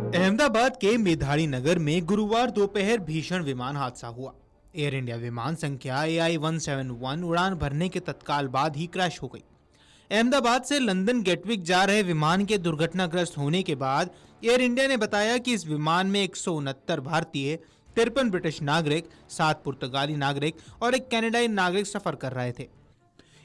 अहमदाबाद के मेधाड़ी नगर में गुरुवार दोपहर भीषण विमान हादसा हुआ। एयर इंडिया विमान संख्या AI-171 उड़ान भरने के तत्काल बाद ही क्रैश हो गई। अहमदाबाद से लंदन गेटविक जा रहे विमान के दुर्घटनाग्रस्त होने के बाद एयर इंडिया ने बताया कि इस विमान में 169 भारतीय, 53 ब्रिटिश नागरिक, 7 पुर्तगाली नागरिक और एक कनाडाई नागरिक सफर कर रहे थे।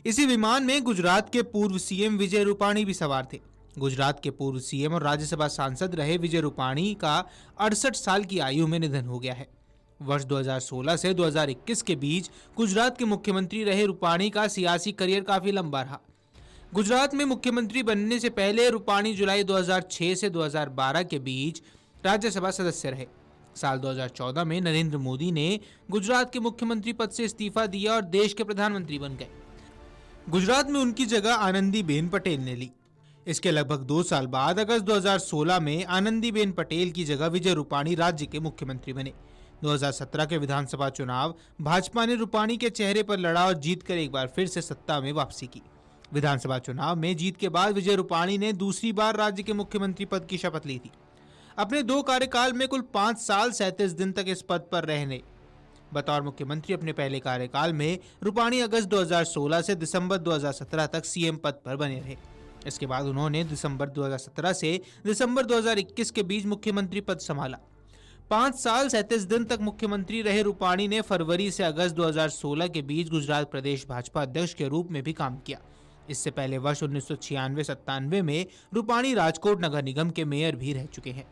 इसी विमान में गुजरात के पूर्व सीएम विजय रूपाणी भी सवार थे। गुजरात के पूर्व सीएम और राज्यसभा सांसद रहे विजय रूपाणी का 68 साल की आयु में निधन हो गया है। वर्ष 2016 से 2021 के बीच गुजरात के मुख्यमंत्री रहे रूपाणी का सियासी करियर काफी लंबा रहा। गुजरात में मुख्यमंत्री बनने से पहले रूपाणी जुलाई 2006 से 2012 के बीच राज्यसभा सदस्य रहे। साल 2014 में नरेंद्र मोदी ने गुजरात के मुख्यमंत्री पद से इस्तीफा दिया और देश के प्रधानमंत्री बन गए। गुजरात में उनकी जगह आनंदीबेन पटेल ने ली। इसके लगभग 2 साल बाद अगस्त 2016 में आनंदीबेन पटेल की जगह विजय रूपाणी राज्य के मुख्यमंत्री बने। 2017 के विधानसभा चुनाव भाजपा ने रूपाणी के चेहरे पर लड़ा और जीतकर एक बार फिर से सत्ता में वापसी की। विधानसभा चुनाव में जीत के बाद विजय रूपाणी ने दूसरी बार राज्य के मुख्यमंत्री पद की शपथ ली थी। अपने 2 कार्यकाल में कुल 5 साल 37 दिन तक इस पद पर रहने बतौर मुख्यमंत्री अपने पहले कार्यकाल में रूपाणी अगस्त 2016 से दिसंबर 2017 तक सीएम पद पर बने रहे। इसके बाद उन्होंने दिसंबर 2017 से दिसंबर 2021 के बीच मुख्यमंत्री पद संभाला। 5 साल 37 दिन तक मुख्यमंत्री रहे रूपाणी ने फरवरी से अगस्त 2016 के बीच गुजरात प्रदेश भाजपा अध्यक्ष के रूप में भी काम किया। इससे पहले वर्ष 1996-97 में रूपाणी राजकोट नगर निगम के मेयर भी रह चुके हैं।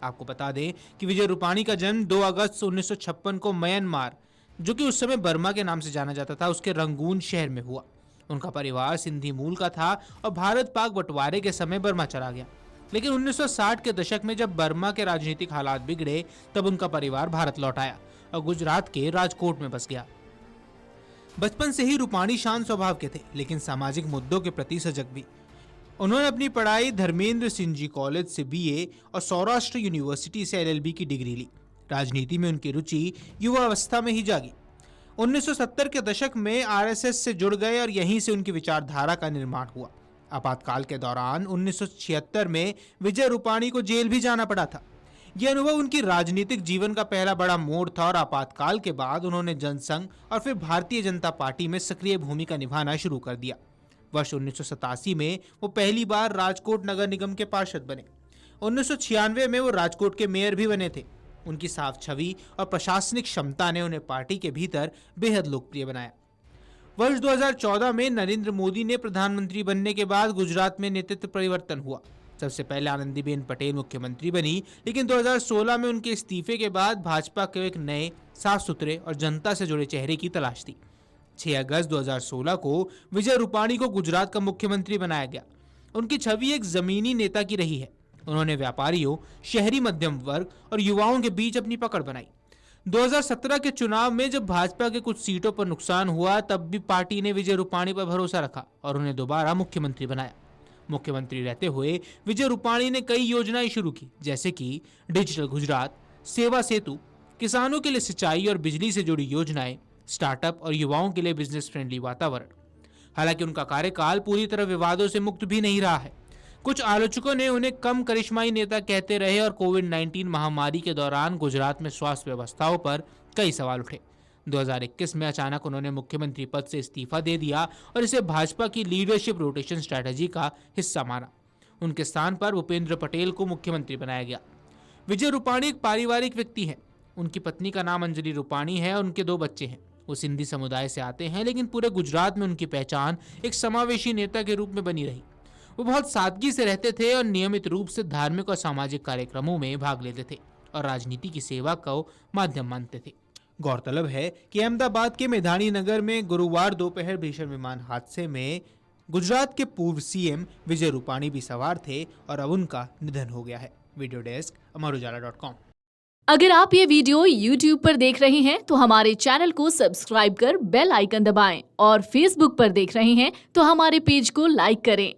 आपको बता दें कि विजय रूपाणी का जन्म 2 अगस्त 1956 को म्यांमार, जो कि उस समय बर्मा के नाम से जाना जाता था, उसके रंगून शहर में हुआ। उनका परिवार सिंधी मूल का था और भारत पाक बंटवारे के समय बर्मा चला गया। लेकिन 1960 के दशक में जब बर्मा के राजनीतिक हालात बिगड़े तब उनका परिवार भारत लौट आया और गुजरात के राजकोट में बस गया। बचपन से ही रूपाणी शांत स्वभाव के थे, लेकिन सामाजिक मुद्दों के प्रति सजग भी। उन्होंने अपनी पढ़ाई धर्मेंद्र सिंह जी कॉलेज से BA और सौराष्ट्र यूनिवर्सिटी से LLB की डिग्री ली। राजनीति में उनकी रुचि युवा अवस्था में ही जागी। 1970 के दशक में RSS से जुड़ गए और यहीं से उनकी विचारधारा का निर्माण हुआ। आपातकाल के दौरान 1976 में विजय रूपाणी को जेल भी जाना पड़ा था। यह अनुभव उनकी राजनीतिक जीवन का पहला बड़ा मोड़ था और आपातकाल के बाद उन्होंने जनसंघ और फिर भारतीय जनता पार्टी में सक्रिय भूमिका निभाना शुरू कर दिया। वर्ष 1987 में वो पहली बार राजकोट नगर निगम के पार्षद बने। 1996 में वो राजकोट के मेयर भी बने थे। उनकी साफ छवि और प्रशासनिक क्षमता ने उन्हें पार्टी के भीतर बेहद लोकप्रिय बनाया। वर्ष 2014 में नरेंद्र मोदी ने प्रधानमंत्री बनने के बाद गुजरात में नेतृत्व परिवर्तन हुआ। सबसे पहले आनंदीबेन पटेल मुख्यमंत्री बनी, लेकिन 2016 में उनके इस्तीफे के बाद भाजपा को एक नए, साफ सुथरे और जनता से जुड़े चेहरे की तलाश थी। 6 अगस्त 2016 को विजय रूपाणी को गुजरात का मुख्यमंत्री बनाया गया। उनकी छवि एक जमीनी नेता की रही है। उन्होंने व्यापारियों, शहरी मध्यम वर्ग और युवाओं के बीच अपनी पकड़ बनाई। 2017 के चुनाव में जब भाजपा के कुछ सीटों पर नुकसान हुआ तब भी पार्टी ने विजय रूपाणी पर भरोसा रखा और उन्हें दोबारा मुख्यमंत्री बनाया। मुख्यमंत्री रहते हुए विजय रूपाणी ने कई योजनाएं शुरू की, जैसे कि डिजिटल गुजरात, सेवा सेतु, किसानों के लिए सिंचाई और बिजली से जुड़ी योजनाएं, स्टार्टअप और युवाओं के लिए बिजनेस फ्रेंडली वातावरण। हालांकि उनका कार्यकाल पूरी तरह विवादों से मुक्त भी नहीं रहा है। कुछ आलोचकों ने उन्हें कम करिश्माई नेता कहते रहे और कोविड-19 महामारी के दौरान गुजरात में स्वास्थ्य व्यवस्थाओं पर कई सवाल उठे। 2021 में अचानक उन्होंने मुख्यमंत्री पद से इस्तीफा दे दिया और इसे भाजपा की लीडरशिप रोटेशन स्ट्रैटेजी का हिस्सा माना। उनके स्थान पर भूपेंद्र पटेल को मुख्यमंत्री बनाया गया। विजय रूपाणी एक पारिवारिक व्यक्ति है। उनकी पत्नी का नाम अंजलि रूपाणी है और उनके 2 बच्चे हैं। वो सिंधी समुदाय से आते हैं, लेकिन पूरे गुजरात में उनकी पहचान एक समावेशी नेता के रूप में बनी रही। वो बहुत सादगी से रहते थे और नियमित रूप से धार्मिक और सामाजिक कार्यक्रमों में भाग लेते थे और राजनीति की सेवा को माध्यम मानते थे। गौरतलब है कि अहमदाबाद के मेधाड़ी नगर में गुरुवार दोपहर भीषण विमान हादसे में गुजरात के पूर्व सीएम विजय रूपाणी भी सवार थे और अब उनका निधन हो गया है। वीडियो डेस्क अमरउजाला.com। अगर आप ये वीडियो YouTube पर देख रहे हैं तो हमारे चैनल को सब्सक्राइब कर बेल आइकन दबाएं और Facebook पर देख रहे हैं तो हमारे पेज को लाइक करें।